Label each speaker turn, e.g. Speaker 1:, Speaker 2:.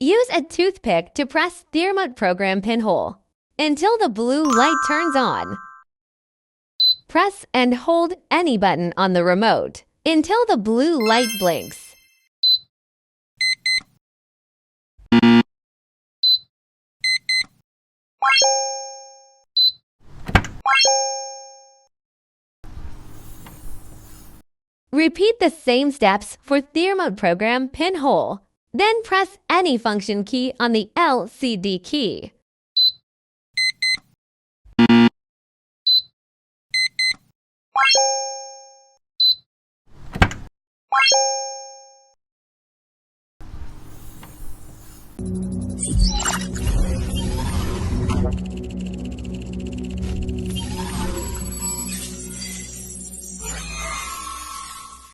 Speaker 1: Use a toothpick to press the remote program pinhole until the blue light turns on. Press and hold any button on the remote until the blue light blinks. Repeat the same steps for the remote program pinhole. Then press any function key on the LCD key.